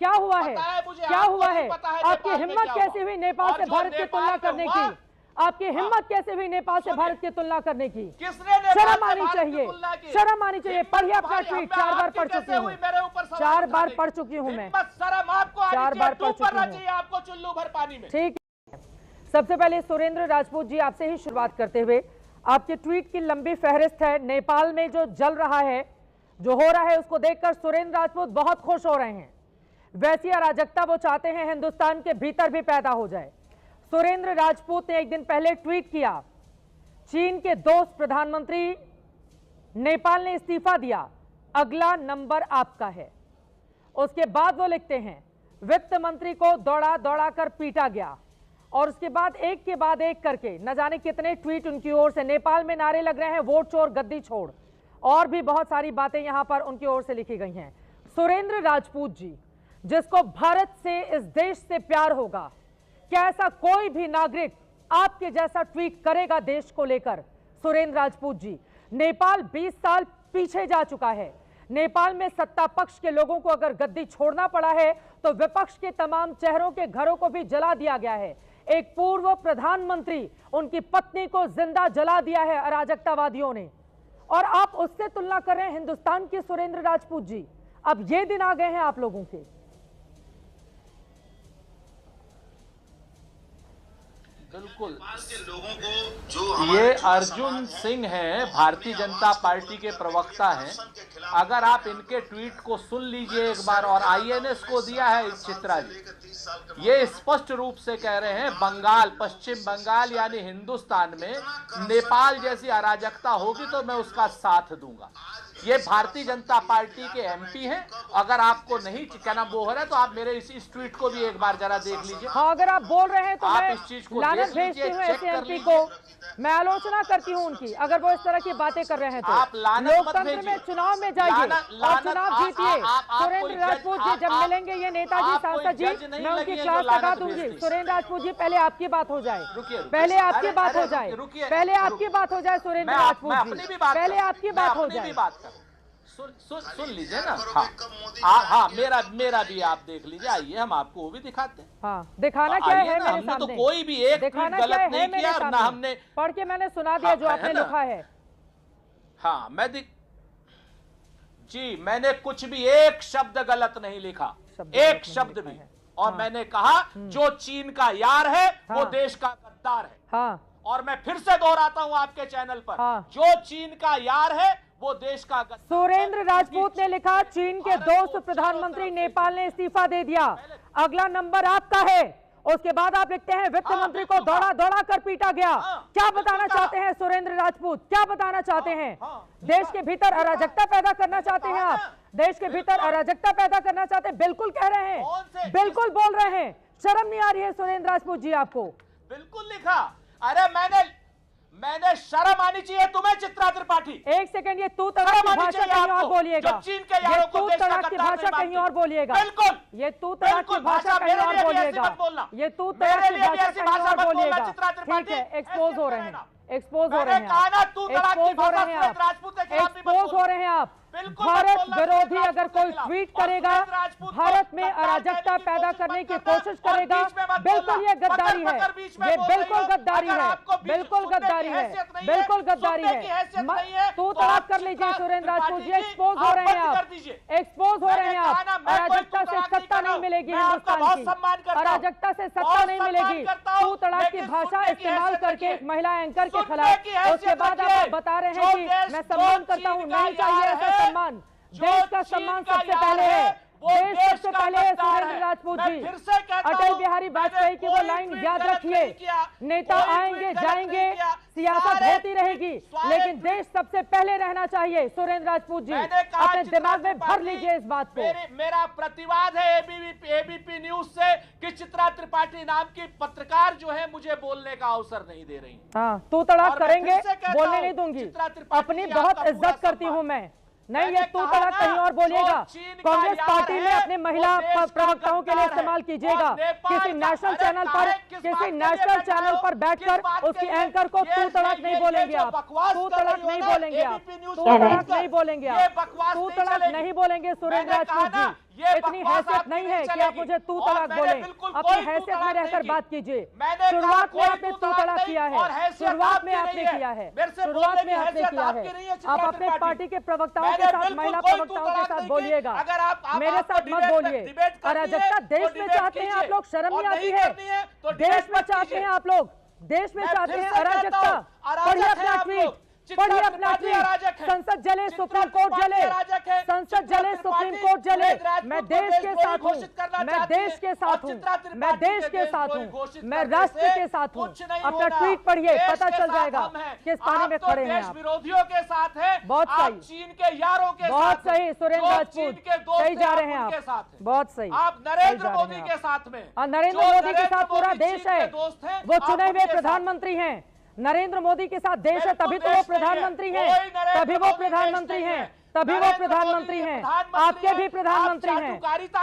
क्या हुआ है, क्या हुआ है? आपकी हिम्मत कैसे हुई नेपाल से भारत की तुलना करने की? आपकी हिम्मत कैसे हुई नेपाल से भारत की तुलना करने की? शर्म आनी चाहिए, शर्म आनी चाहिए। पढ़िए अपना ट्वीट, 4 बार पढ़ चुकी हूँ, 4 बार पढ़ चुकी हूँ मैं, 4 बार पढ़ चुकी हूँ। आपको चुल्लू भर पानी में। ठीक है, सबसे पहले सुरेंद्र राजपूत जी आपसे ही शुरुआत करते हुए, आपके ट्वीट की लंबी फहरिस्त है। नेपाल में जो जल रहा है, जो हो रहा है, उसको देखकर सुरेंद्र राजपूत बहुत खुश हो रहे हैं। वैसी अराजकता वो चाहते हैं हिंदुस्तान के भीतर भी पैदा हो जाए। सुरेंद्र राजपूत ने एक दिन पहले ट्वीट किया, चीन के दोस्त प्रधानमंत्री, नेपाल ने इस्तीफा दिया, अगला नंबर आपका है। उसके बाद वो लिखते हैं, वित्त मंत्री को दौड़ा दौड़ा कर पीटा गया। और उसके बाद एक के बाद एक करके न जाने कितने ट्वीट उनकी ओर से। नेपाल में नारे लग रहे हैं, वोट चोर गद्दी छोड़, और भी बहुत सारी बातें यहां पर उनकी ओर से लिखी गई हैं। सुरेंद्र राजपूत जी, जिसको भारत से, इस देश से प्यार होगा, क्या ऐसा कोई भी नागरिक आपके जैसा ट्वीट करेगा देश को लेकर? सुरेंद्र राजपूत जी, नेपाल 20 साल पीछे जा चुका है। नेपाल में सत्ता पक्ष के लोगों को अगर गद्दी छोड़ना पड़ा है तो विपक्ष के तमाम चेहरों के घरों को भी जला दिया गया है। एक पूर्व प्रधानमंत्री, उनकी पत्नी को जिंदा जला दिया है अराजकतावादियों ने, और आप उससे तुलना कर रहे हैं हिंदुस्तान के सुरेंद्र राजपूत जी। अब ये दिन आ गए हैं आप लोगों के। बिल्कुल, लोगों को जो ये अर्जुन सिंह हैं, भारतीय जनता पार्टी के प्रवक्ता हैं। अगर आप इनके ट्वीट को सुन लीजिए एक बार, और आईएनएस को दिया है चित्रा जी, ये स्पष्ट रूप से कह रहे हैं बंगाल, पश्चिम बंगाल यानी हिंदुस्तान में नेपाल जैसी अराजकता होगी तो मैं उसका साथ दूंगा। ये भारतीय जनता पार्टी के एमपी हैं। अगर आपको नहीं क्या नाम बोल रहा है तो आप मेरे इस ट्वीट को भी एक बार जरा देख लीजिए। हाँ, अगर आप बोल रहे हैं तो आप मैं इस चीज को लानत भेजती हूँ ऐसे एमपी को, मैं आलोचना करती हूँ उनकी। अगर वो इस तरह की बातें कर रहे हैं तो आप लोकतंत्र में चुनाव में जाइए और चुनाव जीतिए। सुरेंद्र राजपूत जी जब मिलेंगे ये नेताजी सांसद जी, मैं उनकी क्लास लगा दूंगी। सुरेंद्र राजपूत जी, पहले आपकी बात हो जाए, पहले आपकी बात हो जाए, पहले आपकी बात हो जाए। सुरेंद्र राजपूत जी, पहले आपकी बात हो जाए। सुन लीजिए ना। हाँ, मेरा भी आप देख लीजिए। आइए हम आपको वो भी दिखाते हैं। हाँ, दिखाना क्या है मेरे हमने सामने? तो कोई भी एक गलत नहीं किया, ना हमने पढ़ के मैंने सुना दिया जो आपने लिखा है। हाँ, मैंने कुछ भी एक शब्द गलत नहीं लिखा, एक शब्द भी। और मैंने कहा जो चीन का यार है वो देश का गद्दार है। हाँ, और मैं फिर से दोहराता हूं आपके चैनल पर, जो चीन का यार है वो देश का गद्दार। सुरेंद्र राजपूत ने लिखा, चीन के दोस्त प्रधानमंत्री नेपाल ने इस्तीफा दे दिया, अगला नंबर आपका है। उसके बाद आप लिखते हैं, वित्त मंत्री को दौड़ा दौड़ा कर पीटा गया। क्या बताना चाहते हैं सुरेंद्र राजपूत? क्या बताना चाहते हैं? देश के भीतर अराजकता पैदा करना चाहते हैं आप? देश के भीतर अराजकता पैदा करना चाहते हैं? बिल्कुल कह रहे हैं, बिल्कुल बोल रहे हैं। शर्म नहीं आ रही है सुरेंद्र राजपूत जी आपको? बिल्कुल लिखा। अरे मैंने शर्म आनी चाहिए तुम्हें चित्रा त्रिपाठी। एक सेकंड, ये तू तड़ाक की भाषा कहीं और बोलिएगा, ये तू तड़ाक की भाषा कहीं और बोलिएगा, बिल्कुल, ये तू तड़ाक की भाषा कहीं और बोलिएगा, ये तू तड़ाक की भाषा कहीं और बोलिएगा। ठीक है, एक्सपोज हो रहे हैं, एक्सपोज हो रहे हैं, एक्सपोज हो रहे हैं आप, एक्सपोज हो रहे हैं आप। भारत विरोधी अगर कोई ट्वीट करेगा, भारत में अराजकता पैदा करने की कोशिश करेगा, बिल्कुल ये गद्दारी है, ये बिल्कुल गद्दारी है, बिल्कुल गद्दारी है, बिल्कुल गद्दारी है। तू तड़ाक कर लीजिए सुरेंद्र राजपूत जी, एक्सपोज हो रहे हैं आप, एक्सपोज हो रहे हैं आप। अराजकता से सत्ता नहीं मिलेगी हिंदुस्तान की, अराजकता से सत्ता नहीं मिलेगी। तू तड़ाक की भाषा इस्तेमाल करके महिला एंकर के खिलाफ, उसके बाद आप बता रहे हैं कि मैं सम्मान करता हूँ। नहीं चाहिए ऐसा सम्मान, देश का सम्मान सबसे पहले है, देश सबसे पहले है। सुरेंद्र राजपूत जी, अटल बिहारी वाजपेयी की वो लाइन याद रखिए, नेता आएंगे जाएंगे, सियासत होती रहेगी, लेकिन देश सबसे पहले रहना चाहिए। सुरेंद्र राजपूत जी, अपने दिमाग में भर लीजिए इस बात को। मेरा प्रतिवाद है एबीपी न्यूज से कि चित्रा त्रिपाठी नाम की पत्रकार जो है मुझे बोलने का अवसर नहीं दे रही। हाँ, तू तड़ाक करेंगे, बोलने नहीं दूंगी। अपनी बहुत इज्जत करती हूँ मैं, नहीं ये तू तड़ाक कहीं और बोलिएगा। कांग्रेस पार्टी में अपने महिला प्रवक्ताओं के लिए इस्तेमाल कीजिएगा। किसी नेशनल चैनल पर, किसी नेशनल चैनल पर बैठकर उसकी एंकर को तू तड़ाक नहीं बोलेंगे आप, तू तड़ाक नहीं बोलेंगे आप, तू तड़ाक नहीं बोलेंगे आप, तू तड़ाक नहीं बोलेंगे सुरेंद्र राजपूत जी। इतनी हैसियत नहीं है कि आप मुझे तू तलाक बोले। अपनी हैसियत में रहकर बात कीजिए। शुरुआत में आपने तू तलाक किया है, शुरुआत में आपने किया है, शुरुआत में आपने किया है। आप अपने पार्टी के प्रवक्ताओं के साथ, महिला प्रवक्ताओं के साथ बोलिएगा, मेरे साथ मत बोलिए। अराजकता देश में चाहते हैं आप लोग, शर्म नहीं आती है? देश में चाहते हैं आप लोग, देश में चाहते हैं अराजकता। पढ़िए अपना ट्वीट, पढ़िए अपना ट्वीट। संसद जले, सुप्रीम कोर्ट जले, संसद जले, सुप्रीम कोर्ट जले। मैं देश के साथ हूँ, मैं देश के साथ हूँ, मैं देश के साथ हूँ, मैं राष्ट्र के साथ हूँ। अपना ट्वीट पढ़िए, पता चल जाएगा किस पानी में खड़े हैं आप। विरोधियों के साथ है, बहुत सही, चीन के यारों के बहुत सही। सुरेंद्र राजपूत, सही जा रहे हैं आप, बहुत सही। आप नरेंद्र मोदी के साथ में, नरेंद्र मोदी के साथ पूरा देश है, वो चुने हुए प्रधानमंत्री हैं। नरेंद्र मोदी के साथ देश है, तभी तो वो प्रधानमंत्री हैं, तभी वो प्रधानमंत्री हैं, तभी वो प्रधानमंत्री हैं। आपके भी प्रधानमंत्री हैं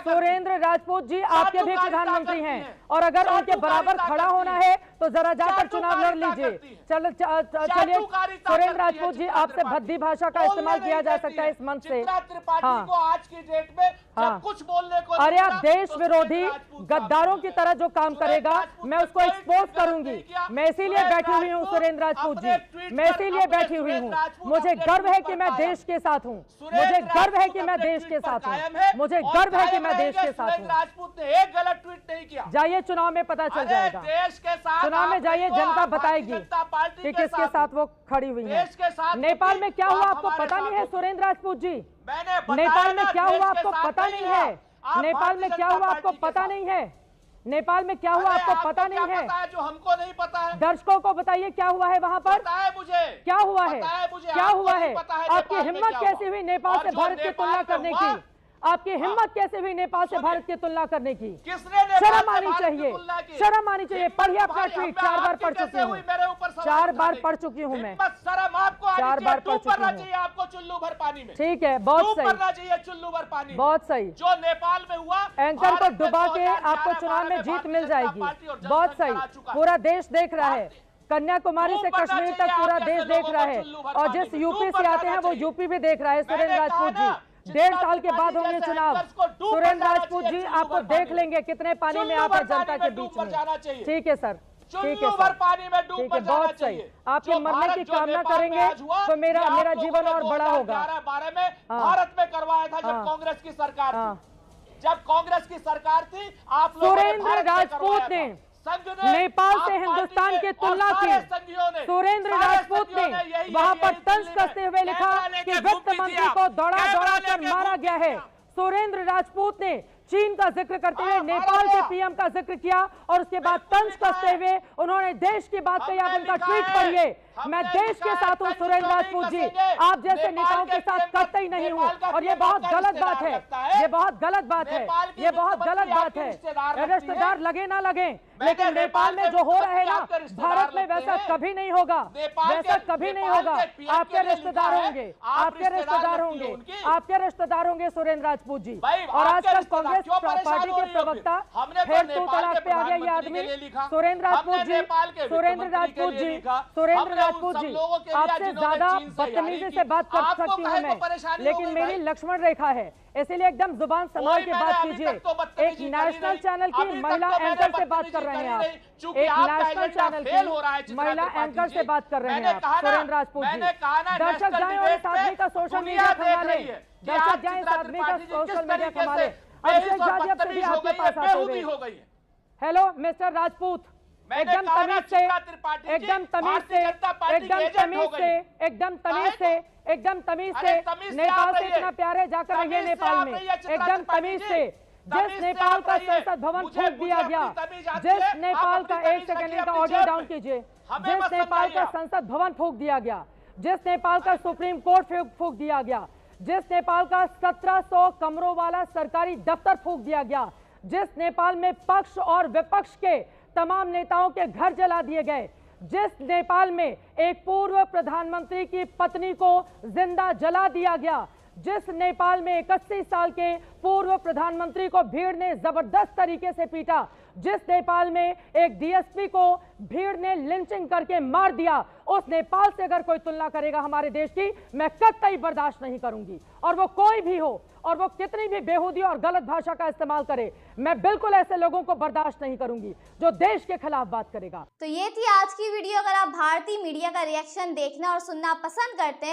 सुरेंद्र राजपूत जी, आपके भी प्रधानमंत्री हैं। और अगर उनके बराबर खड़ा होना है तो जरा जाकर चुनाव लड़ लीजिए। चलिए सुरेंद्र राजपूत जी, आपसे भद्दी भाषा का इस्तेमाल किया जा सकता है इस मंच से। हाँ, आज की डेट में हाँ, कुछ बोलने को, अरे आप देश विरोधी गद्दारों की तरह जो काम करेगा मैं उसको एक्सपोज करूंगी। मैं इसीलिए बैठी हुई हूँ सुरेंद्र राजपूत जी, मैं इसीलिए बैठी हुई हूँ। मुझे गर्व है कि मैं देश के साथ हूँ, मुझे गर्व है कि मैं देश के साथ हूँ, मुझे गर्व है कि मैं देश के साथ हूँ। राजपूत ने एक गलत ट्वीट नहीं किया। जाइए चुनाव में पता चल जाएगा, देश के साथ चुनाव में जाइए, जनता बताएगी कि किसके साथ वो खड़ी हुई है। नेपाल में क्या हुआ आपको पता नहीं है सुरेंद्र राजपूत जी? नेपाल में क्या हुआ आपको पता नहीं है? नेपाल में क्या हुआ आपको पता नहीं है? नेपाल में क्या हुआ आपको पता नहीं है? जो हमको नहीं पता है, दर्शकों को बताइए क्या हुआ है वहां पर, मुझे क्या हुआ है, क्या हुआ है? आपकी हिम्मत कैसी हुई नेपाल से भारत की तुलना करने की? आपकी हिम्मत कैसे हुई नेपाल से भारत की तुलना करने की? शर्म आनी चाहिए, शर्म आनी चाहिए। पढ़िए अपना ट्वीट, 4 बार पढ़ चुकी हूँ, 4 बार पढ़ चुकी हूँ मैं, 4 बार पढ़ चुकी हूँ। आपको चुल्लू भर पानी में, ठीक है, बहुत सही, चुल्लू भर पानी, बहुत सही। जो नेपाल में हुआ, एंकर को डुबा के आपको चुनाव में जीत मिल जाएगी, बहुत सही। पूरा देश देख रहा है, कन्याकुमारी से कश्मीर तक पूरा देश देख रहा है। और जिस यूपी से आते हैं वो यूपी भी देख रहा है। सुरेंद्र राजपूत जी, 1.5 साल के बाद होंगे चुनाव। सुरेंद्र राजपूत जी, आपको देख लेंगे कितने पानी में आप जनता के बीच में। ठीक है सर, ठीक है सर, ठीक है, बहुत सही। आपके मरने की कामना करेंगे तो मेरा जीवन और बड़ा होगा। 2012 में भारत में करवाया था जब कांग्रेस की सरकार थी, जब कांग्रेस की सरकार थी, आप सुरेंद्र राजपूत ने नेपाल से हिंदुस्तान की तुलना की। सुरेंद्र राजपूत ने वहां पर तंज कसते हुए लिखा कि वित्त मंत्री को दौड़ा दौड़ा कर मारा गया है। सुरेंद्र राजपूत ने चीन का जिक्र करते हुए नेपाल के पीएम का जिक्र किया और उसके बाद तंज कसते हुए उन्होंने देश की बात कही। आप उनका ट्वीट पढ़िए, मैं देश के साथ हूं सुरेंद्र राजपूत जी, आप जैसे नेताओं के साथ करते ही नहीं हूं। और ये बहुत गलत बात है, ये बहुत गलत बात है, ये बहुत गलत बात है। रिश्तेदार लगे ना लगे, लेकिन नेपाल में जो हो रहा है ना, भारत में वैसा कभी नहीं होगा, वैसा कभी नहीं होगा। आपके रिश्तेदार होंगे, आपके रिश्तेदार होंगे, आपके रिश्तेदार होंगे सुरेंद्र राजपूत जी। और आजकल कांग्रेस पार्टी के प्रवक्ता फिर तू तलाक पे आ गया ये आदमी। सुरेंद्र राजपूत जी, सुरेंद्र राजपूत जी, सुरेंद्र राजपूत जी, आपसे ज्यादा बदतमीजी से बात कर सकती हूँ मैं, लेकिन मेरी लक्ष्मण रेखा है, इसीलिए एकदम जुबान संभाल के बात कीजिए। एक नेशनल चैनल की महिला एंकर से बात कर रहे हैं आप, एक नेशनल चैनल की महिला एंकर से बात कर रहे हैं आप सुरेंद्र राजपूत जी। दर्शक जाएं और इस आदमी का सोशल मीडिया खंगाले, दर्शक जाएं इस आदमी का सोशल मीडिया खंगाले। अभिषेक जाधव से भी आपके पास आते हुए, हेलो मिस्टर राजपूत, एकदम तमीज से, एकदम तमीज से, एकदम तमीज से, एकदम तमीज से, एकदम तमीज से, नेपाल से इतना प्यारे जाकर रहिए नेपाल में, एकदम तमीज से। जिस नेपाल का संसद भवन फूंक दिया गया, जिस नेपाल का, एक सेकंड इनका ऑडियो डाउन कीजिए, जिस नेपाल का संसद भवन फूंक दिया गया, जिस नेपाल का सुप्रीम कोर्ट फूंक दिया गया, जिस नेपाल का 1700 कमरों वाला सरकारी दफ्तर फूंक दिया गया, जिस नेपाल में पक्ष और विपक्ष के तमाम नेताओं के घर जला दिए गए, जिस नेपाल में एक पूर्व प्रधानमंत्री की पत्नी को जिंदा जला दिया गया, जिस नेपाल में 81 साल के पूर्व प्रधानमंत्री को भीड़ ने जबरदस्त तरीके से पीटा, जिस नेपाल में एक डीएसपी को भीड़ ने लिंचिंग करके मार दिया, उस नेपाल से अगर कोई तुलना करेगा हमारे देश की, मैं कतई बर्दाश्त नहीं करूंगी। और वो कोई भी हो और वो कितनी भी बेहूदी और गलत भाषा का इस्तेमाल करे, मैं बिल्कुल ऐसे लोगों को बर्दाश्त नहीं करूंगी जो देश के खिलाफ बात करेगा। तो ये थी आज की वीडियो। अगर आप भारतीय मीडिया का रिएक्शन देखना और सुनना पसंद करते हैं